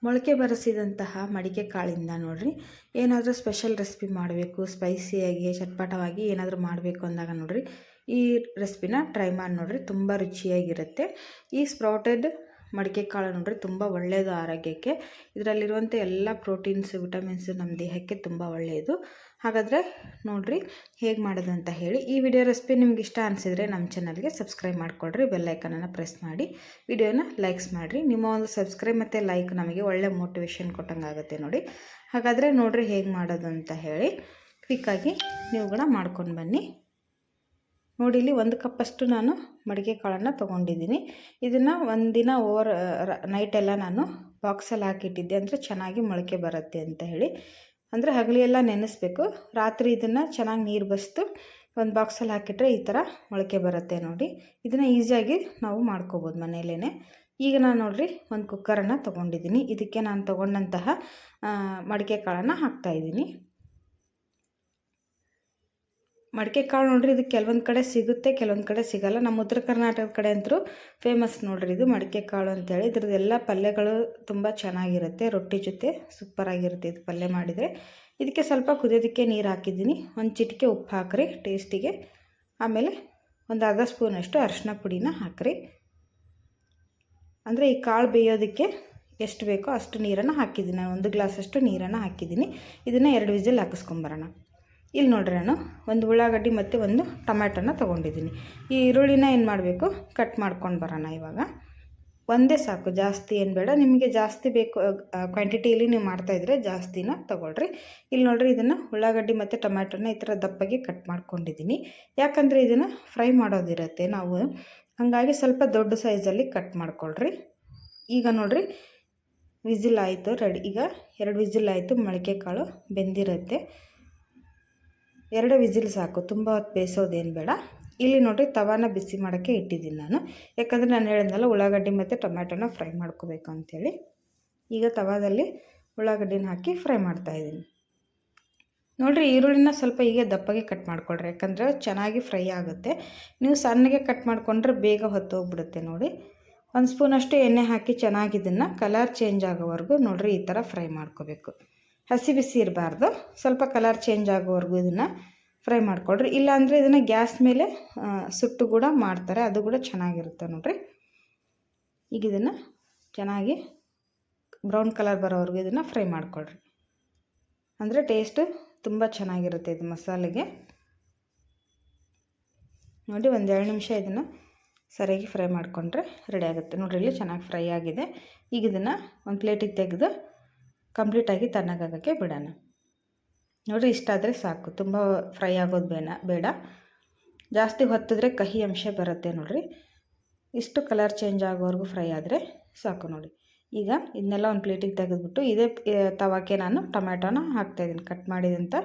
ಮೊಳಕೆ ಬರಿಸಿದಂತಹ ಮಡಿಕೆ ಕಾಳಿಂದ ನೋಡ್ರಿ ಏನಾದರೂ ಸ್ಪೆಷಲ್ ರೆಸಿಪಿ ಮಾಡಬೇಕು, ಸ್ಪೈಸಿಯಾಗಿ ಚಟ್ಪಟವಾಗಿ ಏನಾದರೂ ಮಾಡಬೇಕು ಅಂದಾಗ ನೋಡ್ರಿ ಈ ರೆಸಿಪಿನ ಟ್ರೈ ಮಾಡಿ ನೋಡ್ರಿ. ತುಂಬ ರುಚಿಯಾಗಿರುತ್ತೆ. ಈ ಸ್ಪ್ರೌಟೆಡ್ ಮಡಿಕೆ ಕಾಳು ನೋಡ್ರಿ ತುಂಬ ಒಳ್ಳೆಯದು ಆರೋಗ್ಯಕ್ಕೆ. ಇದರಲ್ಲಿರುವಂಥ ಎಲ್ಲ ಪ್ರೋಟೀನ್ಸ್, ವಿಟಮಿನ್ಸ್ ನಮ್ಮ ದೇಹಕ್ಕೆ ತುಂಬ ಒಳ್ಳೆಯದು. ಹಾಗಾದರೆ ನೋಡ್ರಿ ಹೇಗೆ ಮಾಡೋದು ಅಂತ ಹೇಳಿ. ಈ ವಿಡಿಯೋ ರೆಸಿಪಿ ನಿಮ್ಗೆ ಇಷ್ಟ ಅನಿಸಿದರೆ ನಮ್ಮ ಚಾನಲ್ಗೆ ಸಬ್ಸ್ಕ್ರೈಬ್ ಮಾಡ್ಕೊಳ್ರಿ, ಬೆಲ್ಲೈಕನನ್ನು ಪ್ರೆಸ್ ಮಾಡಿ ವಿಡಿಯೋನ ಲೈಕ್ಸ್ ಮಾಡಿರಿ. ನಿಮ್ಮ ಒಂದು ಸಬ್ಸ್ಕ್ರೈಬ್ ಮತ್ತು ಲೈಕ್ ನಮಗೆ ಒಳ್ಳೆ ಮೋಟಿವೇಶನ್ ಕೊಟ್ಟಂಗೆ ಆಗುತ್ತೆ ನೋಡಿ. ಹಾಗಾದರೆ ನೋಡ್ರಿ ಹೇಗೆ ಮಾಡೋದು ಅಂತ ಹೇಳಿ. ಕ್ವಿಕ್ಕಾಗಿ ನೀವು ಕೂಡ ಮಾಡ್ಕೊಂಡು ಬನ್ನಿ. ನೋಡಿ, ಇಲ್ಲಿ 1 ಕಪ್ಪಷ್ಟು ನಾನು ಮಡಿಕೆ ಕಾಳನ್ನು ತೊಗೊಂಡಿದ್ದೀನಿ. ಇದನ್ನು ಒಂದಿನ ನೈಟೆಲ್ಲ ನಾನು ಬಾಕ್ಸಲ್ಲಿ ಹಾಕಿಟ್ಟಿದ್ದೆ, ಅಂದರೆ ಚೆನ್ನಾಗಿ ಮೊಳಕೆ ಬರುತ್ತೆ ಅಂತ ಹೇಳಿ. ಅಂದರೆ ಹಗಲಿಯೆಲ್ಲ ನೆನೆಸ್ಬೇಕು, ರಾತ್ರಿ ಇದನ್ನು ಚೆನ್ನಾಗಿ ನೀರು ಬಸ್ತು ಒಂದು ಬಾಕ್ಸಲ್ಲಿ ಹಾಕಿಟ್ರೆ ಈ ಥರ ಮೊಳಕೆ ಬರುತ್ತೆ ನೋಡಿ. ಇದನ್ನು ಈಸಿಯಾಗಿ ನಾವು ಮಾಡ್ಕೋಬೋದು ಮನೆಯಲ್ಲೇ. ಈಗ ನಾನು ನೋಡಿರಿ ಒಂದು ಕುಕ್ಕರನ್ನು ತೊಗೊಂಡಿದ್ದೀನಿ. ಇದಕ್ಕೆ ನಾನು ತೊಗೊಂಡಂತಹ ಮಡಿಕೆ ಕಾಳನ್ನು ಹಾಕ್ತಾಯಿದ್ದೀನಿ. ಮಡಿಕೆ ಕಾಳು ನೋಡ್ರಿ, ಇದು ಕೆಲವೊಂದು ಕಡೆ ಸಿಗುತ್ತೆ, ಕೆಲವೊಂದು ಕಡೆ ಸಿಗಲ್ಲ. ನಮ್ಮ ಉತ್ತರ ಕರ್ನಾಟಕದ ಕಡೆ ಅಂತೂ ಫೇಮಸ್ ನೋಡ್ರಿ ಇದು ಮಡಿಕೆ ಕಾಳು ಅಂತೇಳಿ. ಇದ್ರದ್ದು ಎಲ್ಲ ಪಲ್ಯಗಳು ತುಂಬ ಚೆನ್ನಾಗಿರುತ್ತೆ, ರೊಟ್ಟಿ ಜೊತೆ ಸೂಪರಾಗಿರುತ್ತೆ ಇದು ಪಲ್ಯ ಮಾಡಿದರೆ. ಇದಕ್ಕೆ ಸ್ವಲ್ಪ ಕುದಿಯೋದಕ್ಕೆ ನೀರು ಹಾಕಿದ್ದೀನಿ. ಒಂದು ಚಿಟಿಕೆ ಉಪ್ಪು ಹಾಕ್ರಿ ಟೇಸ್ಟಿಗೆ. ಆಮೇಲೆ ಒಂದು ಅರ್ಧ ಸ್ಪೂನಷ್ಟು ಅರಿಶಿನ ಪುಡಿನ ಹಾಕ್ರಿ. ಅಂದರೆ ಈ ಕಾಳು ಬೇಯೋದಕ್ಕೆ ಎಷ್ಟು ಬೇಕೋ ಅಷ್ಟು ನೀರನ್ನು ಹಾಕಿದ್ದೀನಿ. ನಾನು 1 ಗ್ಲಾಸಷ್ಟು ನೀರನ್ನು ಹಾಕಿದ್ದೀನಿ. ಇದನ್ನು 2 ವಿಸಿಲ್ ಹಾಕಿಸ್ಕೊಂಬರೋಣ. ಇಲ್ಲಿ ನೋಡ್ರಿ ನಾನು ಒಂದು ಉಳ್ಳಾಗಡ್ಡಿ ಮತ್ತು ಒಂದು ಟೊಮ್ಯಾಟೊನ ತೊಗೊಂಡಿದ್ದೀನಿ. ಈ ಈರುಳ್ಳಿನ ಏನು ಮಾಡಬೇಕು, ಕಟ್ ಮಾಡ್ಕೊಂಡು ಬರೋಣ. ಇವಾಗ ಒಂದೇ ಸಾಕು, ಜಾಸ್ತಿ ಏನು ಬೇಡ. ನಿಮಗೆ ಜಾಸ್ತಿ ಬೇಕು ಕ್ವಾಂಟಿಟಿಯಲ್ಲಿ ನೀವು ಮಾಡ್ತಾಯಿದ್ರೆ ಜಾಸ್ತಿನ ತೊಗೊಳ್ರಿ. ಇಲ್ಲಿ ನೋಡ್ರಿ ಇದನ್ನು ಉಳ್ಳಾಗಡ್ಡಿ ಮತ್ತು ಟೊಮ್ಯಾಟೊನ ಈ ಥರ ದಪ್ಪಗೆ ಕಟ್ ಮಾಡ್ಕೊಂಡಿದ್ದೀನಿ. ಯಾಕಂದರೆ ಇದನ್ನು ಫ್ರೈ ಮಾಡೋದಿರುತ್ತೆ ನಾವು, ಹಾಗಾಗಿ ಸ್ವಲ್ಪ ದೊಡ್ಡ ಸೈಜಲ್ಲಿ ಕಟ್ ಮಾಡ್ಕೊಳ್ರಿ. ಈಗ ನೋಡ್ರಿ ವಿಸಿಲ್ ಆಯಿತು ರೆಡಿ. ಈಗ 2 ವಿಸಿಲ್ ಆಯಿತು, ಮೊಳಕೆ ಕಾಳು ಬೆಂದಿರುತ್ತೆ. 2 ವಿಸಿಲ್ ಸಾಕು, ತುಂಬ ಹೊತ್ತು ಬೇಯಿಸೋದೇನು ಬೇಡ. ಇಲ್ಲಿ ನೋಡಿರಿ ತವಾನ ಬಿಸಿ ಮಾಡೋಕ್ಕೆ ಇಟ್ಟಿದ್ದೀನಿ ನಾನು. ಯಾಕಂದರೆ ನಾನು ಹೇಳಿದ್ನಲ್ಲ ಉಳ್ಳಾಗಡ್ಡಿ ಮತ್ತು ಟೊಮ್ಯಾಟೊನ ಫ್ರೈ ಮಾಡ್ಕೋಬೇಕು ಅಂಥೇಳಿ. ಈಗ ತವಾದಲ್ಲಿ ಉಳ್ಳಾಗಡ್ಡಿನ ಹಾಕಿ ಫ್ರೈ ಮಾಡ್ತಾಯಿದ್ದೀನಿ. ನೋಡಿರಿ ಈರುಳ್ಳಿನ ಸ್ವಲ್ಪ ಹೀಗೆ ದಪ್ಪಗೆ ಕಟ್ ಮಾಡ್ಕೊಳ್ರಿ, ಯಾಕಂದರೆ ಚೆನ್ನಾಗಿ ಫ್ರೈ ಆಗುತ್ತೆ. ನೀವು ಸಣ್ಣಗೆ ಕಟ್ ಮಾಡಿಕೊಂಡ್ರೆ ಬೇಗ ಹೊತ್ತೋಗ್ಬಿಡುತ್ತೆ ನೋಡಿ. 1 ಸ್ಪೂನಷ್ಟು ಎಣ್ಣೆ ಹಾಕಿ ಚೆನ್ನಾಗಿ ಇದನ್ನು ಕಲರ್ ಚೇಂಜ್ ಆಗೋವರೆಗೂ ನೋಡಿರಿ ಈ ಥರ ಫ್ರೈ ಮಾಡ್ಕೋಬೇಕು. ಹಸಿ ಬಿಸಿ ಇರಬಾರ್ದು, ಸ್ವಲ್ಪ ಕಲರ್ ಚೇಂಜ್ ಆಗೋವರೆಗೂ ಇದನ್ನು ಫ್ರೈ ಮಾಡ್ಕೊಳ್ರಿ. ಇಲ್ಲಾಂದರೆ ಇದನ್ನು ಗ್ಯಾಸ್ ಮೇಲೆ ಸುಟ್ಟು ಕೂಡ ಮಾಡ್ತಾರೆ, ಅದು ಕೂಡ ಚೆನ್ನಾಗಿರುತ್ತೆ ನೋಡಿರಿ. ಈಗ ಇದನ್ನು ಚೆನ್ನಾಗಿ ಬ್ರೌನ್ ಕಲರ್ ಬರೋವರೆಗೂ ಇದನ್ನು ಫ್ರೈ ಮಾಡ್ಕೊಳ್ರಿ. ಅಂದರೆ ಟೇಸ್ಟು ತುಂಬ ಚೆನ್ನಾಗಿರುತ್ತೆ ಇದು ಮಸಾಲೆಗೆ. ನೋಡಿ 1-2 ನಿಮಿಷ ಇದನ್ನು ಸರಿಯಾಗಿ ಫ್ರೈ ಮಾಡಿಕೊಂಡ್ರೆ ರೆಡಿ ಆಗುತ್ತೆ. ನೋಡಿರಿ ಇಲ್ಲಿ ಚೆನ್ನಾಗಿ ಫ್ರೈ ಆಗಿದೆ. ಈಗ ಇದನ್ನು ಒಂದು ಪ್ಲೇಟಿಗೆ ತೆಗೆದು ಕಂಪ್ಲೀಟಾಗಿ ತಣ್ಣಗಾಗೋಕ್ಕೆ ಬಿಡೋಣ. ನೋಡಿರಿ ಇಷ್ಟಾದರೆ ಸಾಕು, ತುಂಬ ಫ್ರೈ ಆಗೋದು ಬೇಡ. ಜಾಸ್ತಿ ಹೊತ್ತಿದ್ರೆ ಕಹಿ ಅಂಶ ಬರುತ್ತೆ ನೋಡಿರಿ. ಇಷ್ಟು ಕಲರ್ ಚೇಂಜ್ ಆಗೋವರೆಗೂ ಫ್ರೈ ಆದರೆ ಸಾಕು ನೋಡಿ. ಈಗ ಇದನ್ನೆಲ್ಲ ಒಂದು ಪ್ಲೇಟಿಗೆ ತೆಗೆದುಬಿಟ್ಟು ಇದೇ ತವಾಕ್ಕೆ ನಾನು ಟೊಮ್ಯಾಟೋನ ಹಾಕ್ತಾಯಿದ್ದೀನಿ. ಕಟ್ ಮಾಡಿದಂಥ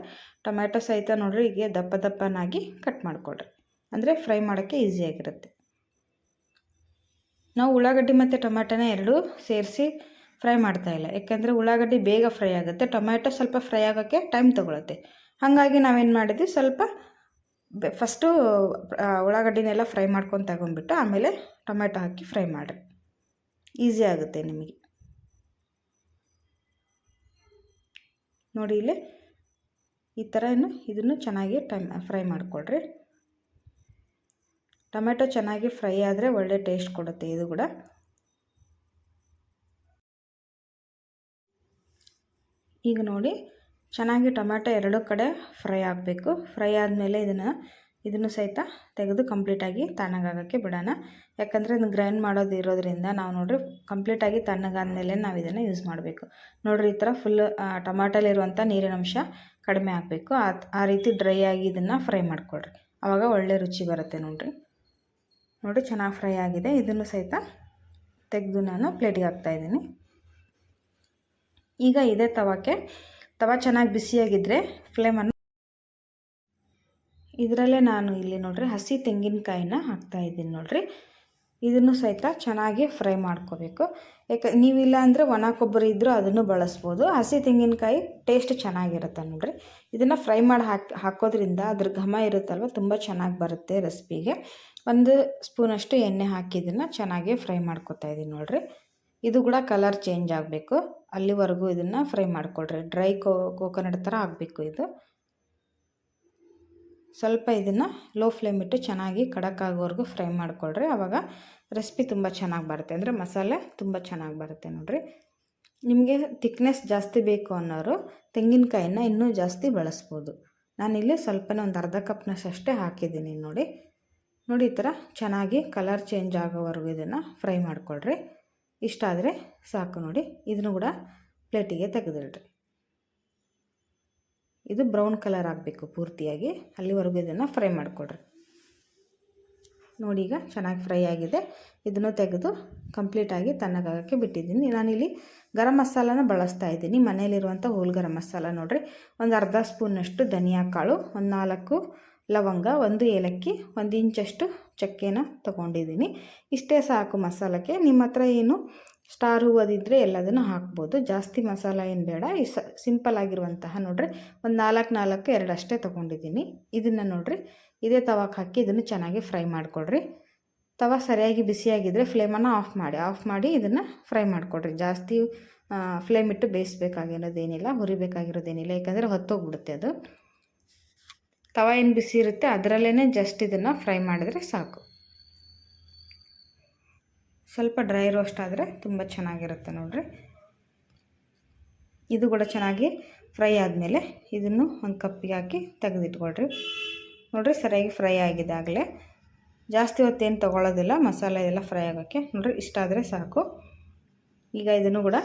ಟೊಮ್ಯಾಟೊ ಸಹಿತ ನೋಡಿರಿ ಹೀಗೆ ದಪ್ಪನಾಗಿ ಕಟ್ ಮಾಡಿಕೊಡ್ರಿ, ಅಂದರೆ ಫ್ರೈ ಮಾಡೋಕ್ಕೆ ಈಸಿಯಾಗಿರುತ್ತೆ. ನಾವು ಉಳ್ಳಾಗಡ್ಡಿ ಮತ್ತು ಟೊಮ್ಯಾಟೊನ ಎರಡೂ ಸೇರಿಸಿ ಫ್ರೈ ಮಾಡ್ತಾಯಿಲ್ಲ, ಯಾಕೆಂದರೆ ಉಳ್ಳಾಗಡ್ಡಿ ಬೇಗ ಫ್ರೈ ಆಗುತ್ತೆ, ಟೊಮ್ಯಾಟೊ ಸ್ವಲ್ಪ ಫ್ರೈ ಆಗೋಕ್ಕೆ ಟೈಮ್ ತೊಗೊಳುತ್ತೆ. ಹಾಗಾಗಿ ನಾವೇನು ಮಾಡಿದ್ವಿ, ಸ್ವಲ್ಪ ಫಸ್ಟು ಉಳ್ಳಾಗಡ್ಡಿನೆಲ್ಲ ಫ್ರೈ ಮಾಡ್ಕೊಂಡು ತಗೊಂಡ್ಬಿಟ್ಟು ಆಮೇಲೆ ಟೊಮ್ಯಾಟೊ ಹಾಕಿ ಫ್ರೈ ಮಾಡಿರಿ, ಈಸಿ ಆಗುತ್ತೆ ನಿಮಗೆ. ನೋಡಿ ಇಲ್ಲಿ ಈ ಥರ ಇದನ್ನು ಚೆನ್ನಾಗಿ ಫ್ರೈ ಮಾಡಿಕೊಡ್ರಿ. ಟೊಮ್ಯಾಟೊ ಚೆನ್ನಾಗಿ ಫ್ರೈ ಆದರೆ ಒಳ್ಳೆ ಟೇಸ್ಟ್ ಕೊಡುತ್ತೆ ಇದು ಕೂಡ. ಈಗ ನೋಡಿ ಚೆನ್ನಾಗಿ ಟೊಮ್ಯಾಟೊ 2 ಕಡೆ ಫ್ರೈ ಆಗಬೇಕು. ಫ್ರೈ ಆದಮೇಲೆ ಇದನ್ನು ಸಹಿತ ತೆಗೆದು ಕಂಪ್ಲೀಟಾಗಿ ತಣ್ಣಗಾಗೋಕ್ಕೆ ಬಿಡೋಣ. ಯಾಕಂದರೆ ಇದನ್ನು ಗ್ರೈಂಡ್ ಮಾಡೋದು ಇರೋದ್ರಿಂದ ನಾವು ನೋಡಿರಿ ಕಂಪ್ಲೀಟಾಗಿ ತಣ್ಣಗಾದ್ಮೇಲೆ ನಾವು ಇದನ್ನು ಯೂಸ್ ಮಾಡಬೇಕು. ನೋಡಿರಿ ಈ ಥರ ಫುಲ್ ಟೊಮ್ಯಾಟೊಲಿರುವಂಥ ನೀರಿನ ಅಂಶ ಕಡಿಮೆ ಆಗಬೇಕು. ಆ ರೀತಿ ಡ್ರೈ ಆಗಿ ಇದನ್ನು ಫ್ರೈ ಮಾಡಿಕೊಡ್ರಿ, ಆವಾಗ ಒಳ್ಳೆ ರುಚಿ ಬರುತ್ತೆ ನೋಡಿರಿ. ನೋಡಿ ಚೆನ್ನಾಗಿ ಫ್ರೈ ಆಗಿದೆ. ಇದನ್ನು ಸಹಿತ ತೆಗೆದು ನಾನು ಪ್ಲೇಟಿಗೆ ಹಾಕ್ತಾಯಿದ್ದೀನಿ. ಈಗ ಇದೇ ತವ ಚೆನ್ನಾಗಿ ಬಿಸಿಯಾಗಿದ್ದರೆ ಫ್ಲೇಮನ್ನು ಇದರಲ್ಲೇ ನಾನು ಇಲ್ಲಿ ನೋಡಿರಿ ಹಸಿ ತೆಂಗಿನಕಾಯಿನ ಹಾಕ್ತಾಯಿದ್ದೀನಿ ನೋಡಿರಿ. ಇದನ್ನು ಸಹಿತ ಚೆನ್ನಾಗಿ ಫ್ರೈ ಮಾಡ್ಕೋಬೇಕು. ನೀವಿಲ್ಲ ಅಂದರೆ ಒಣ ಕೊಬ್ಬರಿ ಇದ್ದರೂ ಅದನ್ನು ಬಳಸ್ಬೋದು. ಹಸಿ ತೆಂಗಿನಕಾಯಿ ಟೇಸ್ಟ್ ಚೆನ್ನಾಗಿರುತ್ತೆ ನೋಡಿರಿ. ಇದನ್ನು ಫ್ರೈ ಮಾಡಿ ಹಾಕೋದ್ರಿಂದ ಅದ್ರ ಘಮ ಇರುತ್ತಲ್ವ, ತುಂಬ ಚೆನ್ನಾಗಿ ಬರುತ್ತೆ ರೆಸಿಪಿಗೆ. 1 ಸ್ಪೂನಷ್ಟು ಎಣ್ಣೆ ಹಾಕಿ ಇದನ್ನು ಚೆನ್ನಾಗಿ ಫ್ರೈ ಮಾಡ್ಕೊತಾ ಇದ್ದೀನಿ ನೋಡಿರಿ. ಇದು ಕೂಡ ಕಲರ್ ಚೇಂಜ್ ಆಗಬೇಕು, ಅಲ್ಲಿವರೆಗೂ ಇದನ್ನು ಫ್ರೈ ಮಾಡಿಕೊಡ್ರಿ. ಡ್ರೈ ಕೋಕೋನಟ್ ಥರ ಆಗಬೇಕು ಇದು. ಸ್ವಲ್ಪ ಇದನ್ನು ಲೋ ಫ್ಲೇಮ್ ಇಟ್ಟು ಚೆನ್ನಾಗಿ ಖಡಕ್ ಆಗೋವರೆಗೂ ಫ್ರೈ ಮಾಡಿಕೊಡ್ರಿ. ಆವಾಗ ರೆಸಿಪಿ ತುಂಬ ಚೆನ್ನಾಗಿ ಬರುತ್ತೆ, ಅಂದರೆ ಮಸಾಲೆ ತುಂಬ ಚೆನ್ನಾಗಿ ಬರುತ್ತೆ ನೋಡಿರಿ. ನಿಮಗೆ ತಿಕ್ನೆಸ್ ಜಾಸ್ತಿ ಬೇಕು ಅನ್ನೋರು ತೆಂಗಿನಕಾಯಿನ ಇನ್ನೂ ಜಾಸ್ತಿ ಬಳಸ್ಬೋದು. ನಾನಿಲ್ಲಿ ಸ್ವಲ್ಪನೇ ಒಂದು ಅರ್ಧ ಕಪ್ನಷ್ಟೇ ಹಾಕಿದ್ದೀನಿ ನೋಡಿ. ಈ ಥರ ಚೆನ್ನಾಗಿ ಕಲರ್ ಚೇಂಜ್ ಆಗೋವರೆಗೂ ಇದನ್ನು ಫ್ರೈ ಮಾಡಿಕೊಡ್ರಿ. ಇಷ್ಟ ಆದರೆ ಸಾಕು ನೋಡಿ. ಇದನ್ನು ಕೂಡ ಪ್ಲೇಟಿಗೆ ತೆಗೆದಿಡ್ರಿ. ಇದು ಬ್ರೌನ್ ಕಲರ್ ಆಗಬೇಕು ಪೂರ್ತಿಯಾಗಿ, ಅಲ್ಲಿವರೆಗೂ ಇದನ್ನು ಫ್ರೈ ಮಾಡಿಕೊಡ್ರಿ. ನೋಡಿ ಈಗ ಚೆನ್ನಾಗಿ ಫ್ರೈ ಆಗಿದೆ. ಇದನ್ನು ತೆಗೆದು ಕಂಪ್ಲೀಟಾಗಿ ತಣ್ಣಗಾಗೋಕ್ಕೆ ಬಿಟ್ಟಿದ್ದೀನಿ. ನಾನಿಲ್ಲಿ ಗರಂ ಮಸಾಲಾನ ಬಳಸ್ತಾ ಇದ್ದೀನಿ, ಮನೆಯಲ್ಲಿರುವಂಥ ಹೋಲ್ ಗರಂ ಮಸಾಲ ನೋಡಿರಿ. ಒಂದು ಅರ್ಧ ಸ್ಪೂನಷ್ಟು ಧನಿಯಾ ಕಾಳು, ಒಂದು 4 ಲವಂಗ, 1 ಏಲಕ್ಕಿ, 1 ಇಂಚಷ್ಟು ಚಕ್ಕೆನ ತೊಗೊಂಡಿದ್ದೀನಿ. ಇಷ್ಟೇ ಸಾಕು ಮಸಾಲಕ್ಕೆ. ನಿಮ್ಮ ಹತ್ರ ಏನು ಸ್ಟಾರ್ ಹೂವದಿದ್ದರೆ ಎಲ್ಲದನ್ನು ಹಾಕ್ಬೋದು, ಜಾಸ್ತಿ ಮಸಾಲ ಏನು ಬೇಡ. ಈ ಸಿಂಪಲ್ ಆಗಿರುವಂತಹ ನೋಡಿರಿ ಒಂದು 4 2 ಅಷ್ಟೇ ತೊಗೊಂಡಿದ್ದೀನಿ. ಇದನ್ನು ನೋಡಿರಿ ಇದೇ ತವಾಕ್ಕೆ ಹಾಕಿ ಇದನ್ನು ಚೆನ್ನಾಗಿ ಫ್ರೈ ಮಾಡಿಕೊಡ್ರಿ. ತವ ಸರಿಯಾಗಿ ಬಿಸಿಯಾಗಿದ್ದರೆ ಫ್ಲೇಮನ್ನು ಆಫ್ ಮಾಡಿ ಇದನ್ನು ಫ್ರೈ ಮಾಡಿಕೊಡ್ರಿ. ಜಾಸ್ತಿ ಫ್ಲೇಮ್ ಇಟ್ಟು ಬೇಯಿಸ್ಬೇಕಾಗಿರೋದೇನಿಲ್ಲ, ಹುರಿಬೇಕಾಗಿರೋದೇನಿಲ್ಲ, ಯಾಕಂದರೆ ಹೊತ್ತೋಗ್ಬಿಡುತ್ತೆ ಅದು. ತವ ಏನು ಬಿಸಿ ಇರುತ್ತೆ ಅದರಲ್ಲೇ ಜಸ್ಟ್ ಇದನ್ನು ಫ್ರೈ ಮಾಡಿದರೆ ಸಾಕು. ಸ್ವಲ್ಪ ಡ್ರೈ ರೋಸ್ಟ್ ಆದರೆ ತುಂಬ ಚೆನ್ನಾಗಿರುತ್ತೆ ನೋಡಿರಿ. ಇದು ಕೂಡ ಚೆನ್ನಾಗಿ ಫ್ರೈ ಆದಮೇಲೆ ಇದನ್ನು ಒಂದು ಕಪ್ಪಿಗೆ ಹಾಕಿ ತೆಗೆದಿಟ್ಕೊಳ್ರಿ. ನೋಡಿರಿ ಸರಿಯಾಗಿ ಫ್ರೈ ಆಗಿದೆ ಆಗಲೇ. ಜಾಸ್ತಿ ಹೊತ್ತೇನು ತೊಗೊಳ್ಳೋದಿಲ್ಲ ಮಸಾಲೆ ಎಲ್ಲ ಫ್ರೈ ಆಗೋಕ್ಕೆ. ನೋಡಿರಿ ಇಷ್ಟ ಆದರೆ ಸಾಕು. ಈಗ ಇದನ್ನು ಕೂಡ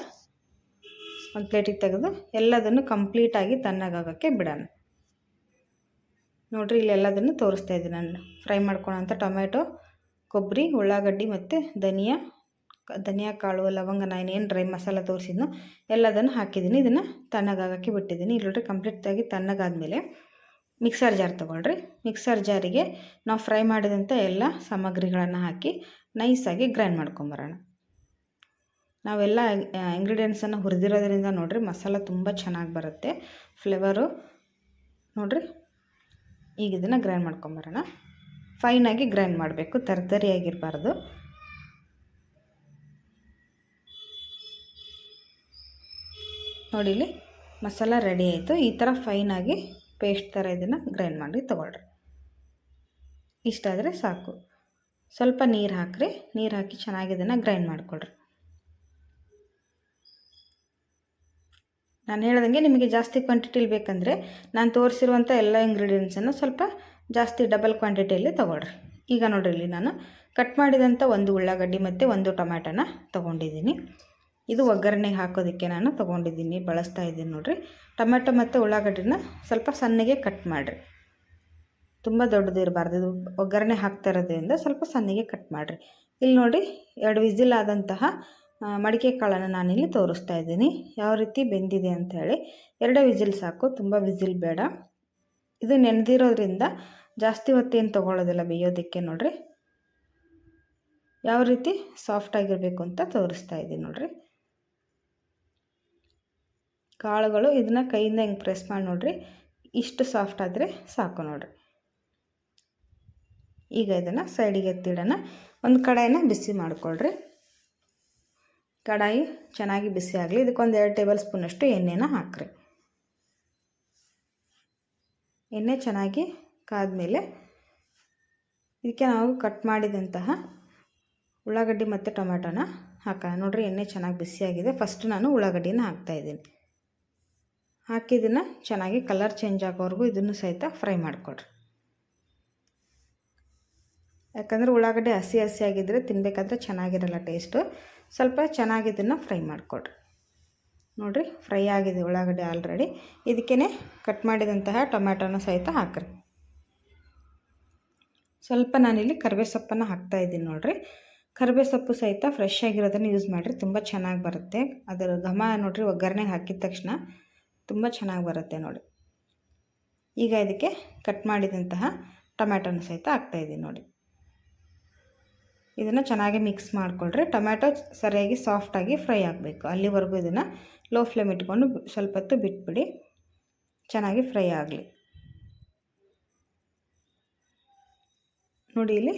ಒಂದು ಪ್ಲೇಟಿಗೆ ತೆಗೆದು ಎಲ್ಲದನ್ನು ಕಂಪ್ಲೀಟಾಗಿ ತಣ್ಣಗಾಗೋಕ್ಕೆ ಬಿಡೋಣ. ನೋಡಿರಿ ಇಲ್ಲೆಲ್ಲದನ್ನು ತೋರಿಸ್ತಾ ಇದ್ದೀನಿ ನಾನು. ಫ್ರೈ ಮಾಡ್ಕೊಳ್ಳೋಂಥ ಟೊಮೆಟೊ, ಕೊಬ್ಬರಿ, ಉಳ್ಳಾಗಡ್ಡಿ ಮತ್ತು ಧನಿಯಾ ಕಾಳು, ಲವಂಗ, ನಾನೇನು ಡ್ರೈ ಮಸಾಲ ತೋರಿಸಿದ್ನೋ ಎಲ್ಲದನ್ನು ಹಾಕಿದ್ದೀನಿ. ಇದನ್ನು ತಣ್ಣಗಾಗೋಕ್ಕೆ ಬಿಟ್ಟಿದ್ದೀನಿ. ಇಲ್ಲಿ ನೋಡಿರಿ ಕಂಪ್ಲೀಟಾಗಿ ತಣ್ಣಗಾದ್ಮೇಲೆ ಮಿಕ್ಸರ್ ಜಾರ್ ತೊಗೊಳ್ರಿ. ಮಿಕ್ಸರ್ ಜಾರಿಗೆ ನಾವು ಫ್ರೈ ಮಾಡಿದಂಥ ಎಲ್ಲ ಸಾಮಗ್ರಿಗಳನ್ನು ಹಾಕಿ ನೈಸಾಗಿ ಗ್ರೈಂಡ್ ಮಾಡ್ಕೊಂಬರೋಣ. ನಾವೆಲ್ಲ ಇಂಗ್ರೀಡಿಯೆಂಟ್ಸನ್ನು ಹುರಿದಿರೋದ್ರಿಂದ ನೋಡಿರಿ ಮಸಾಲ ತುಂಬ ಚೆನ್ನಾಗಿ ಬರುತ್ತೆ, ಫ್ಲೇವರು ನೋಡಿರಿ. ಈಗ ಇದನ್ನು ಗ್ರೈಂಡ್ ಮಾಡ್ಕೊಂಬರೋಣ. ಫೈನಾಗಿ ಗ್ರೈಂಡ್ ಮಾಡಬೇಕು, ತರಿಯಾಗಿರಬಾರ್ದು. ನೋಡಿ ಇಲ್ಲಿ ಮಸಾಲ ರೆಡಿ ಆಯಿತು. ಈ ಥರ ಫೈನಾಗಿ ಪೇಸ್ಟ್ ಥರ ಇದನ್ನು ಗ್ರೈಂಡ್ ಮಾಡಿ ತೊಗೊಳ್ರಿ. ಇಷ್ಟ ಆದರೆ ಸಾಕು. ಸ್ವಲ್ಪ ನೀರು ಹಾಕಿರಿ. ನೀರು ಹಾಕಿ ಚೆನ್ನಾಗಿ ಇದನ್ನು ಗ್ರೈಂಡ್ ಮಾಡಿಕೊಳ್ರಿ. ನಾನು ಹೇಳ್ದಂಗೆ ನಿಮಗೆ ಜಾಸ್ತಿ ಕ್ವಾಂಟಿಟಿಲಿ ಬೇಕಂದರೆ ನಾನು ತೋರಿಸಿರುವಂಥ ಎಲ್ಲ ಇಂಗ್ರೀಡಿಯೆಂಟ್ಸನ್ನು ಸ್ವಲ್ಪ ಜಾಸ್ತಿ ಡಬಲ್ ಕ್ವಾಂಟಿಟಿಯಲ್ಲಿ ತೊಗೊಳ್ರಿ. ಈಗ ನೋಡಿರಿ ಇಲ್ಲಿ ನಾನು ಕಟ್ ಮಾಡಿದಂಥ 1 ಉಳ್ಳಾಗಡ್ಡಿ ಮತ್ತು 1 ಟೊಮ್ಯಾಟೋನ ತೊಗೊಂಡಿದ್ದೀನಿ. ಇದು ಒಗ್ಗರಣೆಗೆ ಹಾಕೋದಕ್ಕೆ ನಾನು ತೊಗೊಂಡಿದ್ದೀನಿ, ಬಳಸ್ತಾ ಇದ್ದೀನಿ ನೋಡಿರಿ. ಟೊಮೆಟೊ ಮತ್ತು ಉಳ್ಳಾಗಡ್ಡಿನ ಸ್ವಲ್ಪ ಸಣ್ಣಗೆ ಕಟ್ ಮಾಡಿರಿ. ತುಂಬ ದೊಡ್ಡದು ಇರಬಾರ್ದು, ಇದು ಒಗ್ಗರಣೆ ಹಾಕ್ತಾ ಇರೋದ್ರಿಂದ ಸ್ವಲ್ಪ ಸಣ್ಣಗೆ ಕಟ್ ಮಾಡಿರಿ. ಇಲ್ಲಿ ನೋಡಿ 2 ವಿಸಿಲ್ ಆದಂತಹ ಮಡಿಕೆ ಕಾಳನ್ನು ನಾನಿಲ್ಲಿ ತೋರಿಸ್ತಾ ಇದ್ದೀನಿ ಯಾವ ರೀತಿ ಬೆಂದಿದೆ ಅಂಥೇಳಿ. 2 ವಿಸಿಲ್ ಸಾಕು, ತುಂಬ ವಿಸಿಲ್ ಬೇಡ. ಇದು ನೆನೆದಿರೋದ್ರಿಂದ ಜಾಸ್ತಿ ಹೊತ್ತೇನು ತೊಗೊಳ್ಳೋದಿಲ್ಲ ಬೇಯೋದಕ್ಕೆ. ನೋಡಿರಿ ಯಾವ ರೀತಿ ಸಾಫ್ಟಾಗಿರಬೇಕು ಅಂತ ತೋರಿಸ್ತಾ ಇದ್ದೀನಿ ನೋಡಿರಿ. ಕಾಳುಗಳು ಇದನ್ನು ಕೈಯಿಂದ ಹಿಂಗೆ ಪ್ರೆಸ್ ಮಾಡಿ ನೋಡಿರಿ, ಇಷ್ಟು ಸಾಫ್ಟ್ ಆದರೆ ಸಾಕು ನೋಡಿರಿ. ಈಗ ಇದನ್ನು ಸೈಡಿಗೆ ಎತ್ತಿಡೋಣ. ಒಂದು ಕಡಾಯಿನ ಬಿಸಿ ಮಾಡಿಕೊಳ್ರಿ. ಕಡಾಯಿ ಚೆನ್ನಾಗಿ ಬಿಸಿ ಆಗಲಿ. ಇದಕ್ಕೊಂದು 2 ಟೇಬಲ್ ಸ್ಪೂನಷ್ಟು ಎಣ್ಣೆನ ಹಾಕ್ರಿ. ಎಣ್ಣೆ ಚೆನ್ನಾಗಿ ಕಾದ್ಮೇಲೆ ಇದಕ್ಕೆ ನಾವು ಕಟ್ ಮಾಡಿದಂತಹ ಉಳ್ಳಾಗಡ್ಡಿ ಮತ್ತು ಟೊಮೆಟೊನ ಹಾಕೋಣ. ನೋಡಿರಿ ಎಣ್ಣೆ ಚೆನ್ನಾಗಿ ಬಿಸಿಯಾಗಿದೆ. ಫಸ್ಟ್ ನಾನು ಉಳ್ಳಾಗಡ್ಡಿನ ಹಾಕ್ತಾಯಿದ್ದೀನಿ. ಹಾಕಿದ್ದನ್ನು ಚೆನ್ನಾಗಿ ಕಲರ್ ಚೇಂಜ್ ಆಗೋವರೆಗೂ ಇದನ್ನು ಸಹಿತ ಫ್ರೈ ಮಾಡಿಕೊಡ್ರಿ. ಯಾಕಂದರೆ ಉಳ್ಳಾಗಡ್ಡಿ ಹಸಿ ಆಗಿದ್ದರೆ ತಿನ್ನಬೇಕಾದ್ರೆ ಚೆನ್ನಾಗಿರಲ್ಲ ಟೇಸ್ಟು. ಸ್ವಲ್ಪ ಚೆನ್ನಾಗಿ ಇದನ್ನು ಫ್ರೈ ಮಾಡಿಕೊಡ್ರಿ. ನೋಡಿರಿ ಫ್ರೈ ಆಗಿದೆ ಉಳ್ಳಾಗಡ್ಡಿ ಆಲ್ರೆಡಿ. ಇದಕ್ಕೇ ಕಟ್ ಮಾಡಿದಂತಹ ಟೊಮ್ಯಾಟೋನ ಸಹಿತ ಹಾಕ್ರಿ. ಸ್ವಲ್ಪ ನಾನಿಲ್ಲಿ ಕರಿಬೇವು ಸೊಪ್ಪನ್ನು ಹಾಕ್ತಾಯಿದ್ದೀನಿ ನೋಡಿರಿ. ಕರಿಬೇವು ಸೊಪ್ಪು ಸಹಿತ ಫ್ರೆಶ್ ಆಗಿರೋದನ್ನು ಯೂಸ್ ಮಾಡಿರಿ, ತುಂಬ ಚೆನ್ನಾಗಿ ಬರುತ್ತೆ. ಅದರ ಘಮ ನೋಡಿರಿ ಒಗ್ಗರಣೆಗೆ ಹಾಕಿದ ತಕ್ಷಣ ತುಂಬ ಚೆನ್ನಾಗಿ ಬರುತ್ತೆ ನೋಡಿ. ಈಗ ಇದಕ್ಕೆ ಕಟ್ ಮಾಡಿದಂತಹ ಟೊಮ್ಯಾಟೋನ ಸಹಿತ ಹಾಕ್ತಾಯಿದ್ದೀನಿ ನೋಡಿ. ಇದನ್ನು ಚೆನ್ನಾಗಿ ಮಿಕ್ಸ್ ಮಾಡಿಕೊಳ್ರಿ. ಟೊಮ್ಯಾಟೊ ಸರಿಯಾಗಿ ಸಾಫ್ಟಾಗಿ ಫ್ರೈ ಆಗಬೇಕು, ಅಲ್ಲಿವರೆಗೂ ಇದನ್ನು ಲೋ ಫ್ಲೇಮ್ ಇಟ್ಕೊಂಡು ಸ್ವಲ್ಪ ಹೊತ್ತು ಬಿಟ್ಬಿಡಿ, ಚೆನ್ನಾಗಿ ಫ್ರೈ ಆಗಲಿ. ನೋಡಿ ಇಲ್ಲಿ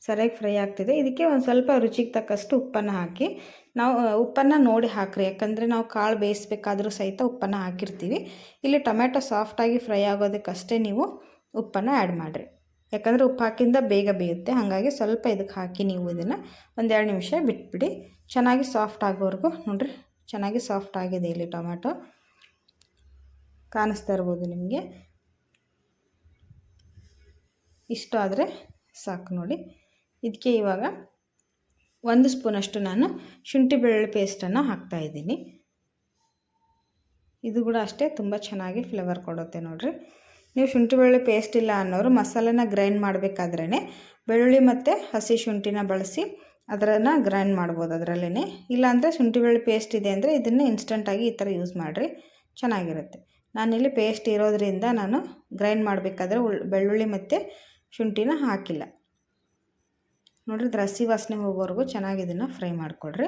ಸರಿಯಾಗಿ ಫ್ರೈ ಆಗ್ತಿದೆ. ಇದಕ್ಕೆ ಒಂದು ಸ್ವಲ್ಪ ರುಚಿಗೆ ತಕ್ಕಷ್ಟು ಉಪ್ಪನ್ನು ಹಾಕಿ, ನಾವು ಉಪ್ಪನ್ನು ನೋಡಿ ಹಾಕಿರಿ, ಯಾಕಂದರೆ ನಾವು ಕಾಳು ಬೇಯಿಸ್ಬೇಕಾದ್ರೂ ಸಹಿತ ಉಪ್ಪನ್ನು ಹಾಕಿರ್ತೀವಿ. ಇಲ್ಲಿ ಟೊಮೆಟೊ ಸಾಫ್ಟಾಗಿ ಫ್ರೈ ಆಗೋದಕ್ಕಷ್ಟೇ ನೀವು ಉಪ್ಪನ್ನು ಆ್ಯಡ್ ಮಾಡಿರಿ, ಯಾಕಂದರೆ ಉಪ್ಪು ಹಾಕಿಂದ ಬೇಗ ಬೇಯುತ್ತೆ. ಹಾಗಾಗಿ ಸ್ವಲ್ಪ ಇದಕ್ಕೆ ಹಾಕಿ ನೀವು ಇದನ್ನು ಒಂದು 2 ನಿಮಿಷ ಬಿಟ್ಬಿಡಿ, ಚೆನ್ನಾಗಿ ಸಾಫ್ಟ್ ಆಗೋವರೆಗೂ. ನೋಡಿರಿ, ಚೆನ್ನಾಗಿ ಸಾಫ್ಟ್ ಆಗಿದೆ. ಇಲ್ಲಿ ಟೊಮೆಟೊ ಕಾಣಿಸ್ತಾ ಇರ್ಬೋದು ನಿಮಗೆ. ಇಷ್ಟು ಆದರೆ ಸಾಕು ನೋಡಿ. ಇದಕ್ಕೆ ಇವಾಗ 1 ಸ್ಪೂನಷ್ಟು ನಾನು ಶುಂಠಿ ಬೆಳ್ಳುಳ್ಳಿ ಪೇಸ್ಟನ್ನು ಹಾಕ್ತಾಯಿದ್ದೀನಿ. ಇದು ಕೂಡ ಅಷ್ಟೇ ತುಂಬ ಚೆನ್ನಾಗಿ ಫ್ಲೇವರ್ ಕೊಡುತ್ತೆ ನೋಡಿರಿ. ನೀವು ಶುಂಠಿ ಬೆಳ್ಳುಳ್ಳಿ ಪೇಸ್ಟ್ ಇಲ್ಲ ಅನ್ನೋರು ಮಸಾಲೆನ ಗ್ರೈಂಡ್ ಮಾಡಬೇಕಾದ್ರೇ ಬೆಳ್ಳುಳ್ಳಿ ಮತ್ತು ಹಸಿ ಶುಂಠಿನ ಬಳಸಿ ಅದನ್ನು ಗ್ರೈಂಡ್ ಮಾಡ್ಬೋದು ಅದರಲ್ಲೇ. ಇಲ್ಲಾಂದರೆ ಶುಂಠಿ ಬೆಳ್ಳುಳ್ಳಿ ಪೇಸ್ಟ್ ಇದೆ ಅಂದರೆ ಇದನ್ನು ಇನ್ಸ್ಟಂಟಾಗಿ ಈ ಥರ ಯೂಸ್ ಮಾಡಿರಿ, ಚೆನ್ನಾಗಿರುತ್ತೆ. ನಾನಿಲ್ಲಿ ಪೇಸ್ಟ್ ಇರೋದ್ರಿಂದ ನಾನು ಗ್ರೈಂಡ್ ಮಾಡಬೇಕಾದ್ರೆ ಬೆಳ್ಳುಳ್ಳಿ ಮತ್ತು ಶುಂಠಿನ ಹಾಕಿಲ್ಲ. ನೋಡಿರಿ, ಹಸಿ ವಾಸನೆ ಹೋಗೋವರೆಗೂ ಚೆನ್ನಾಗಿ ಇದನ್ನು ಫ್ರೈ ಮಾಡಿಕೊಡ್ರಿ.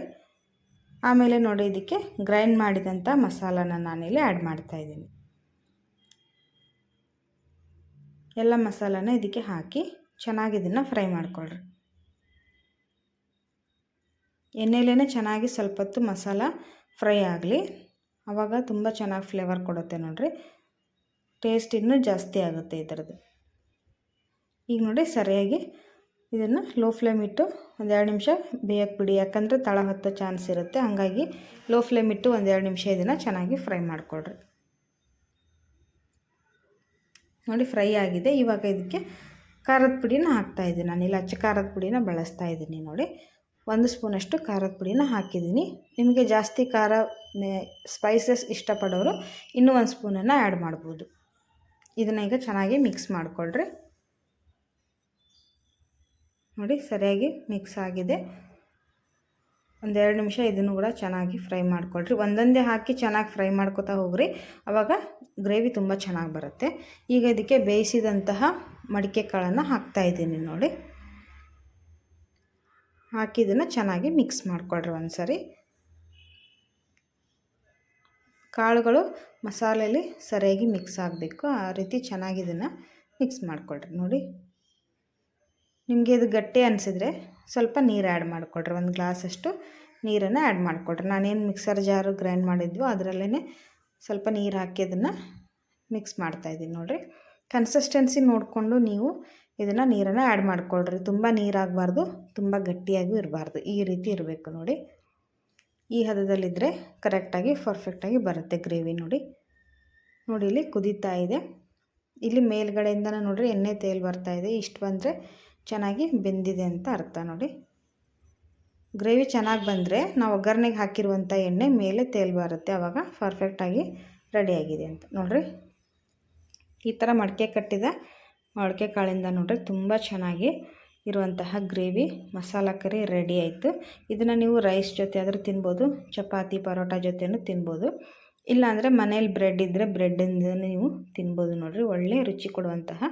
ಆಮೇಲೆ ನೋಡಿ, ಇದಕ್ಕೆ ಗ್ರೈಂಡ್ ಮಾಡಿದಂಥ ಮಸಾಲಾನ ನಾನಿಲ್ಲಿ ಆ್ಯಡ್ ಮಾಡ್ತಾಯಿದ್ದೀನಿ. ಎಲ್ಲ ಮಸಾಲಾನ ಇದಕ್ಕೆ ಹಾಕಿ ಚೆನ್ನಾಗಿ ಇದನ್ನು ಫ್ರೈ ಮಾಡಿಕೊಡ್ರಿ. ಎಣ್ಣೆಲೇ ಚೆನ್ನಾಗಿ ಸ್ವಲ್ಪ ಹೊತ್ತು ಮಸಾಲ ಫ್ರೈ ಆಗಲಿ, ಆವಾಗ ತುಂಬ ಚೆನ್ನಾಗಿ ಫ್ಲೇವರ್ ಕೊಡುತ್ತೆ ನೋಡಿರಿ. ಟೇಸ್ಟ್ ಇನ್ನೂ ಜಾಸ್ತಿ ಆಗುತ್ತೆ ಇದರದ್ದು. ಈಗ ನೋಡಿ, ಸರಿಯಾಗಿ ಇದನ್ನು ಲೋ ಫ್ಲೇಮ್ ಇಟ್ಟು ಒಂದು 2 ನಿಮಿಷ ಬೇಯಕ್ಕೆ ಬಿಡಿ, ಯಾಕಂದರೆ ತಳ ಹತ್ತೋ ಚಾನ್ಸ್ ಇರುತ್ತೆ. ಹಾಗಾಗಿ ಲೋ ಫ್ಲೇಮ್ ಇಟ್ಟು ಒಂದು 2 ನಿಮಿಷ ಇದನ್ನು ಚೆನ್ನಾಗಿ ಫ್ರೈ ಮಾಡಿಕೊಡ್ರಿ. ನೋಡಿ, ಫ್ರೈ ಆಗಿದೆ. ಇವಾಗ ಇದಕ್ಕೆ ಖಾರದ ಪುಡಿನ ಹಾಕ್ತಾಯಿದ್ದೀನಿ. ನಾನಿಲ್ಲಿ ಅಚ್ಚ ಖಾರದ ಪುಡಿನ ಬಳಸ್ತಾ ಇದ್ದೀನಿ. ನೋಡಿ, 1 ಸ್ಪೂನಷ್ಟು ಖಾರದ ಪುಡಿನ ಹಾಕಿದ್ದೀನಿ. ನಿಮಗೆ ಜಾಸ್ತಿ ಖಾರ ಸ್ಪೈಸಸ್ ಇಷ್ಟಪಡೋರು ಇನ್ನೂ 1 ಸ್ಪೂನನ್ನು ಆ್ಯಡ್ ಮಾಡ್ಬೋದು. ಇದನ್ನು ಈಗ ಚೆನ್ನಾಗಿ ಮಿಕ್ಸ್ ಮಾಡಿಕೊಳ್ರಿ. ನೋಡಿ, ಸರಿಯಾಗಿ ಮಿಕ್ಸ್ ಆಗಿದೆ. ಒಂದು 2 ನಿಮಿಷ ಇದನ್ನು ಕೂಡ ಚೆನ್ನಾಗಿ ಫ್ರೈ ಮಾಡಿಕೊಳ್ರಿ. ಒಂದೊಂದೇ ಹಾಕಿ ಚೆನ್ನಾಗಿ ಫ್ರೈ ಮಾಡ್ಕೊತಾ ಹೋಗ್ರಿ, ಆವಾಗ ಗ್ರೇವಿ ತುಂಬ ಚೆನ್ನಾಗಿ ಬರುತ್ತೆ. ಈಗ ಇದಕ್ಕೆ ಬೇಯಿಸಿದಂತಹ ಮಡಿಕೆ ಕಾಳನ್ನು ಹಾಕ್ತಾಯಿದ್ದೀನಿ. ನೋಡಿ, ಹಾಕಿ ಇದನ್ನು ಚೆನ್ನಾಗಿ ಮಿಕ್ಸ್ ಮಾಡಿಕೊಳ್ರಿ ಒಂದು ಸರಿ. ಕಾಳುಗಳು ಮಸಾಲೆಯಲ್ಲಿ ಸರಿಯಾಗಿ ಮಿಕ್ಸ್ ಆಗಬೇಕು, ಆ ರೀತಿ ಚೆನ್ನಾಗಿ ಇದನ್ನು ಮಿಕ್ಸ್ ಮಾಡಿಕೊಳ್ರಿ. ನೋಡಿ, ನಿಮಗೆ ಇದು ಗಟ್ಟಿ ಅನಿಸಿದರೆ ಸ್ವಲ್ಪ ನೀರು ಆ್ಯಡ್ ಮಾಡಿಕೊಡ್ರಿ. 1 ಗ್ಲಾಸಷ್ಟು ನೀರನ್ನು ಆ್ಯಡ್ ಮಾಡಿಕೊಡ್ರಿ. ನಾನೇನು ಮಿಕ್ಸರ್ ಜಾರು ಗ್ರೈಂಡ್ ಮಾಡಿದ್ವೋ ಅದರಲ್ಲೇ ಸ್ವಲ್ಪ ನೀರು ಹಾಕಿ ಅದನ್ನು ಮಿಕ್ಸ್ ಮಾಡ್ತಾಯಿದ್ದೀನಿ. ನೋಡಿರಿ, ಕನ್ಸಿಸ್ಟೆನ್ಸಿ ನೋಡಿಕೊಂಡು ನೀವು ಇದನ್ನು ನೀರನ್ನು ಆ್ಯಡ್ ಮಾಡಿಕೊಡ್ರಿ. ತುಂಬ ನೀರಾಗಬಾರ್ದು, ತುಂಬ ಗಟ್ಟಿಯಾಗೂ ಇರಬಾರ್ದು, ಈ ರೀತಿ ಇರಬೇಕು. ನೋಡಿ, ಈ ಹದದಲ್ಲಿದ್ದರೆ ಕರೆಕ್ಟಾಗಿ ಪರ್ಫೆಕ್ಟಾಗಿ ಬರುತ್ತೆ ಗ್ರೇವಿ. ನೋಡಿ, ಇಲ್ಲಿ ಕುದೀತಾ ಇದೆ. ಇಲ್ಲಿ ಮೇಲ್ಗಡೆಯಿಂದ ನೋಡಿರಿ ಎಣ್ಣೆ ತೇಲ್ ಬರ್ತಾಯಿದೆ. ಇಷ್ಟು ಬಂದರೆ ಚೆನ್ನಾಗಿ ಬೆಂದಿದೆ ಅಂತ ಅರ್ಥ. ನೋಡಿ, ಗ್ರೇವಿ ಚೆನ್ನಾಗಿ ಬಂದರೆ ನಾವು ಒಗ್ಗರಣೆಗೆ ಹಾಕಿರುವಂಥ ಎಣ್ಣೆ ಮೇಲೆ ತೇಲ್ ಬರುತ್ತೆ, ಆವಾಗ ಪರ್ಫೆಕ್ಟಾಗಿ ರೆಡಿಯಾಗಿದೆ ಅಂತ. ನೋಡಿರಿ, ಈ ಥರ ಮಡಿಕೆ ಕಟ್ಟಿದ ಮೊಳಕೆ ಕಾಳಿಂದ ನೋಡಿರಿ ತುಂಬ ಚೆನ್ನಾಗಿ ಇರುವಂತಹ ಗ್ರೇವಿ ಮಸಾಲ ಕರಿ ರೆಡಿ ಆಯಿತು. ಇದನ್ನು ನೀವು ರೈಸ್ ಜೊತೆ ಆದರೂ ತಿನ್ಬೋದು, ಚಪಾತಿ ಪರೋಟ ಜೊತೆನೂ ತಿನ್ಬೋದು, ಇಲ್ಲಾಂದರೆ ಮನೇಲಿ ಬ್ರೆಡ್ ಇದ್ದರೆ ಬ್ರೆಡ್ಡಿಂದ ನೀವು ತಿನ್ಬೋದು. ನೋಡಿರಿ, ಒಳ್ಳೆ ರುಚಿ ಕೊಡುವಂತಹ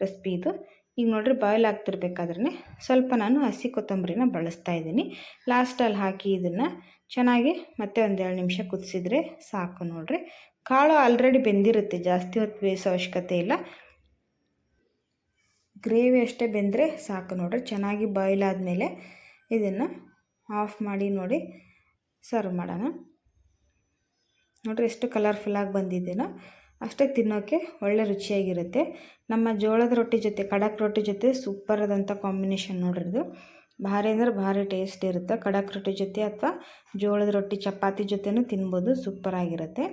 ರೆಸಿಪಿ ಇದು. ಈಗ ನೋಡಿರಿ, ಬಾಯ್ಲ್ ಆಗ್ತಿರ್ಬೇಕಾದ್ರೆ ಸ್ವಲ್ಪ ನಾನು ಹಸಿ ಕೊತ್ತಂಬರಿನ ಬಳಸ್ತಾ ಇದ್ದೀನಿ. ಲಾಸ್ಟಲ್ಲಿ ಹಾಕಿ ಇದನ್ನು ಚೆನ್ನಾಗಿ ಮತ್ತೆ ಒಂದು 2 ನಿಮಿಷ ಕುದಿಸಿದ್ರೆ ಸಾಕು. ನೋಡಿರಿ, ಕಾಳು ಆಲ್ರೆಡಿ ಬೆಂದಿರುತ್ತೆ, ಜಾಸ್ತಿ ಹೊತ್ತು ಬೇಯಿಸೋ ಅವಶ್ಯಕತೆ ಇಲ್ಲ, ಗ್ರೇವಿ ಅಷ್ಟೇ ಬೆಂದರೆ ಸಾಕು. ನೋಡಿರಿ, ಚೆನ್ನಾಗಿ ಬಾಯ್ಲ್ ಆದಮೇಲೆ ಇದನ್ನು ಆಫ್ ಮಾಡಿ ನೋಡಿ ಸರ್ವ್ ಮಾಡೋಣ. ನೋಡಿರಿ, ಎಷ್ಟು ಕಲರ್ಫುಲ್ಲಾಗಿ ಬಂದಿದ್ದೇನೋ, ಅಷ್ಟೇ ತಿನ್ನೋಕ್ಕೆ ಒಳ್ಳೆ ರುಚಿಯಾಗಿರುತ್ತೆ. ನಮ್ಮ ಜೋಳದ ರೊಟ್ಟಿ ಜೊತೆ, ಖಡಕ್ ರೊಟ್ಟಿ ಜೊತೆ ಸೂಪರ್ ಆದಂಥ ಕಾಂಬಿನೇಷನ್ ನೋಡ್ರಿ. ಇದು ಭಾರಿ ಅಂದರೆ ಭಾರಿ ಟೇಸ್ಟ್ ಇರುತ್ತೆ. ಖಡಕ್ ರೊಟ್ಟಿ ಜೊತೆ ಅಥವಾ ಜೋಳದ ರೊಟ್ಟಿ ಚಪಾತಿ ಜೊತೆನೂ ತಿನ್ಬೋದು, ಸೂಪರಾಗಿರುತ್ತೆ.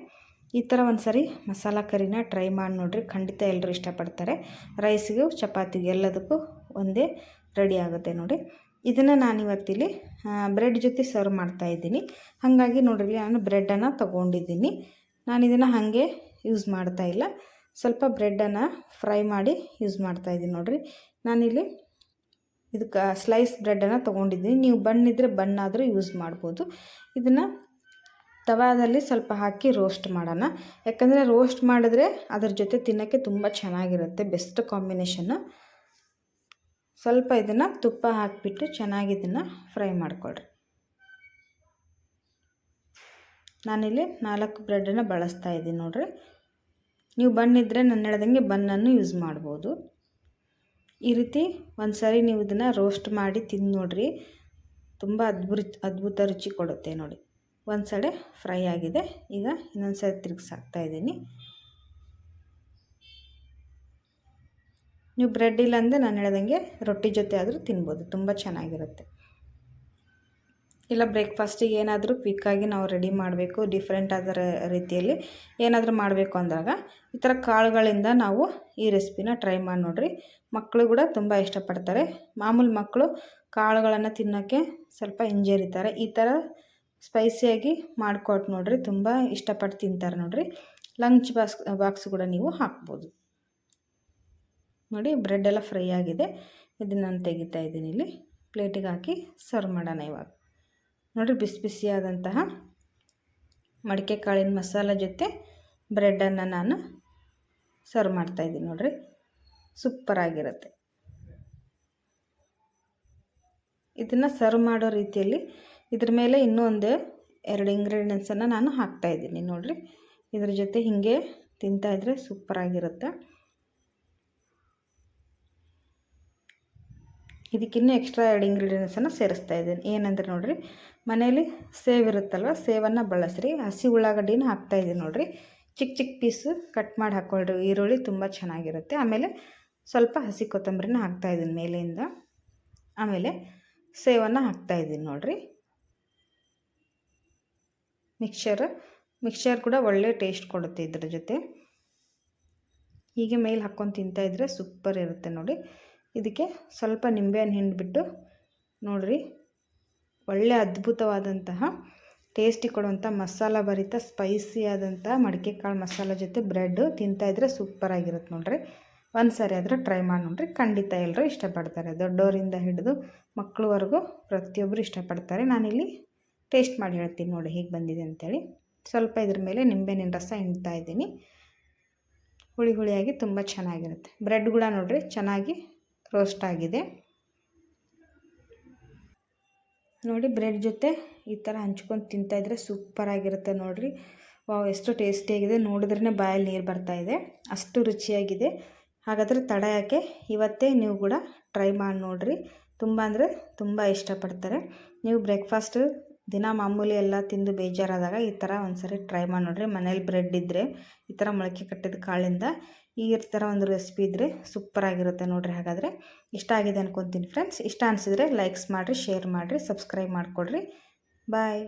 ಈ ಥರ ಒಂದು ಸರಿ ಮಸಾಲ ಕರಿನ ಟ್ರೈ ಮಾಡಿ ನೋಡಿರಿ, ಖಂಡಿತ ಎಲ್ಲರೂ ಇಷ್ಟಪಡ್ತಾರೆ. ರೈಸ್ಗೂ ಚಪಾತಿಗೂ ಎಲ್ಲದಕ್ಕೂ ಒಂದೇ ರೆಡಿ ಆಗುತ್ತೆ. ನೋಡಿ, ಇದನ್ನು ನಾನಿವತ್ತಿಲ್ಲಿ ಬ್ರೆಡ್ ಜೊತೆ ಸರ್ವ್ ಮಾಡ್ತಾಯಿದ್ದೀನಿ. ಹಾಗಾಗಿ ನೋಡಿರಿ, ನಾನು ಬ್ರೆಡ್ಡನ್ನು ತೊಗೊಂಡಿದ್ದೀನಿ. ನಾನು ಇದನ್ನು ಹಾಗೆ ಯೂಸ್ ಮಾಡ್ತಾಯಿಲ್ಲ, ಸ್ವಲ್ಪ ಬ್ರೆಡ್ಡನ್ನು ಫ್ರೈ ಮಾಡಿ ಯೂಸ್ ಮಾಡ್ತಾಯಿದ್ದೀನಿ. ನೋಡಿರಿ, ನಾನಿಲ್ಲಿ ಇದಕ್ಕೆ ಸ್ಲೈಸ್ ಬ್ರೆಡ್ಡನ್ನು ತೊಗೊಂಡಿದ್ದೀನಿ. ನೀವು ಬಣ್ಣಿದ್ರೆ ಬಣ್ಣಾದರೂ ಯೂಸ್ ಮಾಡ್ಬೋದು. ಇದನ್ನು ತವಾದಲ್ಲಿ ಸ್ವಲ್ಪ ಹಾಕಿ ರೋಸ್ಟ್ ಮಾಡೋಣ, ಯಾಕಂದರೆ ರೋಸ್ಟ್ ಮಾಡಿದ್ರೆ ಅದ್ರ ಜೊತೆ ತಿನ್ನೋಕ್ಕೆ ತುಂಬ ಚೆನ್ನಾಗಿರುತ್ತೆ, ಬೆಸ್ಟ್ ಕಾಂಬಿನೇಷನ್ನು. ಸ್ವಲ್ಪ ಇದನ್ನು ತುಪ್ಪ ಹಾಕಿಬಿಟ್ಟು ಚೆನ್ನಾಗಿ ಇದನ್ನು ಫ್ರೈ ಮಾಡಿಕೊಡ್ರಿ. ನಾನಿಲ್ಲಿ 4 ಬ್ರೆಡ್ಡನ್ನು ಬಳಸ್ತಾ ಇದ್ದೀನಿ. ನೋಡಿರಿ, ನೀವು ಬಣ್ಣಿದ್ರೆ ನಾನು ಹೇಳ್ದಂಗೆ ಬನ್ನನ್ನು ಯೂಸ್ ಮಾಡ್ಬೋದು. ಈ ರೀತಿ ಒಂದು ಸಾರಿ ನೀವು ಇದನ್ನು ರೋಸ್ಟ್ ಮಾಡಿ ತಿಂದು ನೋಡಿರಿ, ತುಂಬ ಅದ್ಭುತ ರುಚಿ ಕೊಡುತ್ತೆ ನೋಡಿ. ಒಂದು ಸೈಡೆ ಫ್ರೈ ಆಗಿದೆ, ಈಗ ಇನ್ನೊಂದು ಸರಿ ತಿರುಗಿಸಾಕ್ತಾ ಇದ್ದೀನಿ. ನೀವು ಬ್ರೆಡ್ ಇಲ್ಲ ಅಂದರೆ ನಾನು ಹೇಳ್ದಂಗೆ ರೊಟ್ಟಿ ಜೊತೆ ಆದರೂ ತಿನ್ಬೋದು, ತುಂಬ ಚೆನ್ನಾಗಿರುತ್ತೆ. ಇಲ್ಲ ಬ್ರೇಕ್ಫಾಸ್ಟಿಗೆ ಏನಾದರೂ ಕ್ವಿಕ್ಕಾಗಿ ನಾವು ರೆಡಿ ಮಾಡಬೇಕು, ಡಿಫ್ರೆಂಟ್ ಆದ ರೀತಿಯಲ್ಲಿ ಏನಾದರೂ ಮಾಡಬೇಕು ಅಂದಾಗ ಈ ಥರ ಕಾಳುಗಳಿಂದ ನಾವು ಈ ರೆಸಿಪಿನ ಟ್ರೈ ಮಾಡಿ ನೋಡಿರಿ. ಮಕ್ಕಳು ಕೂಡ ತುಂಬ ಇಷ್ಟಪಡ್ತಾರೆ. ಮಾಮೂಲು ಮಕ್ಕಳು ಕಾಳುಗಳನ್ನು ತಿನ್ನೋಕ್ಕೆ ಸ್ವಲ್ಪ ಹಿಂಜರಿತಾರೆ. ಈ ಥರ ಸ್ಪೈಸಿಯಾಗಿ ಮಾಡಿಕೊಟ್ಟು ನೋಡಿರಿ, ತುಂಬ ಇಷ್ಟಪಟ್ಟು ತಿಂತಾರೆ ನೋಡಿರಿ. ಲಂಚ್ ಬಾಕ್ಸ್ ಕೂಡ ನೀವು ಹಾಕ್ಬೋದು ನೋಡಿ. ಬ್ರೆಡ್ ಎಲ್ಲ ಫ್ರೈ ಆಗಿದೆ, ಇದನ್ನು ನಾನು ತೆಗಿತಾ ಇದ್ದೀನಿ. ಇಲ್ಲಿ ಪ್ಲೇಟಿಗೆ ಹಾಕಿ ಸರ್ವ್ ಮಾಡೋಣ ಇವಾಗ. ನೋಡಿ, ಬಿಸಿ ಬಿಸಿಯಾದಂತಹ ಮಡಿಕೆ ಕಾಳಿನ ಮಸಾಲ ಜೊತೆ ಬ್ರೆಡ್ಡನ್ನು ನಾನು ಸರ್ವ್ ಮಾಡ್ತಾಯಿದ್ದೀನಿ ನೋಡಿರಿ. ಸೂಪರಾಗಿರುತ್ತೆ. ಇದನ್ನು ಸರ್ವ್ ಮಾಡೋ ರೀತಿಯಲ್ಲಿ ಇದ್ರ ಮೇಲೆ ಇನ್ನೂ ಒಂದು 2 ಇಂಗ್ರೀಡಿಯೆಂಟ್ಸನ್ನು ನಾನು ಹಾಕ್ತಾಯಿದ್ದೀನಿ ನೋಡಿರಿ. ಇದ್ರ ಜೊತೆ ಹೀಗೆ ತಿಂತಾಯಿದ್ರೆ ಸೂಪರಾಗಿರುತ್ತೆ. ಇದಕ್ಕಿನ್ನೂ ಎಕ್ಸ್ಟ್ರಾ 2 ಇಂಗ್ರೀಡಿಯೆಂಟ್ಸನ್ನು ಸೇರಿಸ್ತಾ ಇದ್ದೀನಿ. ಏನಂದರೆ ನೋಡಿರಿ, ಮನೇಲಿ ಸೇವ್ ಇರುತ್ತಲ್ವ, ಸೇವನ್ನು ಬಳಸ್ರಿ. ಹಸಿ ಉಳ್ಳಾಗಡ್ಡಿನ ಹಾಕ್ತಾಯಿದ್ದೀನಿ ನೋಡಿರಿ. ಚಿಕ್ಕ ಚಿಕ್ಕ ಪೀಸು ಕಟ್ ಮಾಡಿ ಹಾಕ್ಕೊಳ್ರಿ. ಈರುಳ್ಳಿ ತುಂಬ ಚೆನ್ನಾಗಿರುತ್ತೆ. ಆಮೇಲೆ ಸ್ವಲ್ಪ ಹಸಿ ಕೊತ್ತಂಬರಿನ ಹಾಕ್ತಾಯಿದ್ದೀನಿ ಮೇಲೆಯಿಂದ. ಆಮೇಲೆ ಸೇವನ್ನು ಹಾಕ್ತಾಯಿದ್ದೀನಿ ನೋಡಿರಿ. ಮಿಕ್ಸ್ಚರ್ ಕೂಡ ಒಳ್ಳೆ ಟೇಸ್ಟ್ ಕೊಡುತ್ತೆ ಇದ್ರ ಜೊತೆ. ಹೀಗೆ ಮೇಲೆ ಹಾಕ್ಕೊಂಡು ತಿಂತಾಯಿದ್ರೆ ಸೂಪರ್ ಇರುತ್ತೆ ನೋಡಿ. ಇದಕ್ಕೆ ಸ್ವಲ್ಪ ನಿಂಬೆಹಣ್ಣು ಹಿಂಡಿಬಿಟ್ಟು ನೋಡಿರಿ, ಒಳ್ಳೆ ಅದ್ಭುತವಾದಂತಹ ಟೇಸ್ಟಿ ಕೊಡುವಂಥ ಮಸಾಲ ಭರಿತ ಸ್ಪೈಸಿ ಆದಂಥ ಮಡಿಕೆ ಕಾಳು ಮಸಾಲ ಜೊತೆ ಬ್ರೆಡ್ಡು ತಿಂತಾಯಿದ್ರೆ ಸೂಪರಾಗಿರುತ್ತೆ ನೋಡಿರಿ. ಒಂದು ಸಾರಿ ಆದರೂ ಟ್ರೈ ಮಾಡಿ ನೋಡಿರಿ, ಖಂಡಿತ ಎಲ್ಲರೂ ಇಷ್ಟಪಡ್ತಾರೆ. ದೊಡ್ಡವರಿಂದ ಹಿಡಿದು ಮಕ್ಕಳವರೆಗೂ ಪ್ರತಿಯೊಬ್ಬರು ಇಷ್ಟಪಡ್ತಾರೆ. ನಾನಿಲ್ಲಿ ಟೇಸ್ಟ್ ಮಾಡಿ ಹೇಳ್ತೀನಿ ನೋಡಿ ಹೇಗೆ ಬಂದಿದೆ ಅಂಥೇಳಿ. ಸ್ವಲ್ಪ ಇದ್ರ ಮೇಲೆ ನಿಂಬೆಹಣ್ಣಿನ ರಸ ಹಿಂಡ್ತಾ ಇದ್ದೀನಿ. ಹುಳಿ ಹುಳಿಯಾಗಿ ತುಂಬ ಚೆನ್ನಾಗಿರುತ್ತೆ. ಬ್ರೆಡ್ ಕೂಡ ನೋಡಿರಿ ಚೆನ್ನಾಗಿ ರೋಸ್ಟ್ ಆಗಿದೆ ನೋಡಿ. ಬ್ರೆಡ್ ಜೊತೆ ಈ ಥರ ಹಂಚ್ಕೊಂಡು ತಿಂತಾಯಿದ್ರೆ ಸೂಪರಾಗಿರುತ್ತೆ ನೋಡಿರಿ. ವಾವ್, ಎಷ್ಟು ಟೇಸ್ಟಿಯಾಗಿದೆ, ನೋಡಿದ್ರೇ ಬಾಯಲ್ಲಿ ನೀರು ಬರ್ತಾಯಿದೆ, ಅಷ್ಟು ರುಚಿಯಾಗಿದೆ. ಹಾಗಾದರೆ ತಡ ಯಾಕೆ, ಇವತ್ತೇ ನೀವು ಕೂಡ ಟ್ರೈ ಮಾಡಿ ನೋಡಿರಿ. ತುಂಬ ಅಂದರೆ ತುಂಬ ಇಷ್ಟಪಡ್ತಾರೆ. ನೀವು ಬ್ರೇಕ್ಫಾಸ್ಟ್ ದಿನ ಮಾಮೂಲಿ ಎಲ್ಲ ತಿಂದು ಬೇಜಾರಾದಾಗ ಈ ಥರ ಒಂದ್ಸರಿ ಟ್ರೈ ಮಾಡಿ ನೋಡಿರಿ. ಮನೇಲಿ ಬ್ರೆಡ್ ಇದ್ದರೆ ಈ ಥರ ಮೊಳಕೆ ಕಟ್ಟಿದ ಕಾಳಿಂದ ಈ ಥರ ಒಂದು ರೆಸಿಪಿ ಇದ್ದರೆ ಸೂಪರಾಗಿರುತ್ತೆ ನೋಡಿರಿ. ಹಾಗಾದರೆ ಇಷ್ಟ ಆಗಿದೆ ಅನ್ಕೊತೀನಿ ಫ್ರೆಂಡ್ಸ್. ಇಷ್ಟ ಅನಿಸಿದರೆ ಲೈಕ್ಸ್ ಮಾಡಿರಿ, ಶೇರ್ ಮಾಡಿರಿ, ಸಬ್ಸ್ಕ್ರೈಬ್ ಮಾಡಿಕೊಡ್ರಿ. ಬಾಯ್.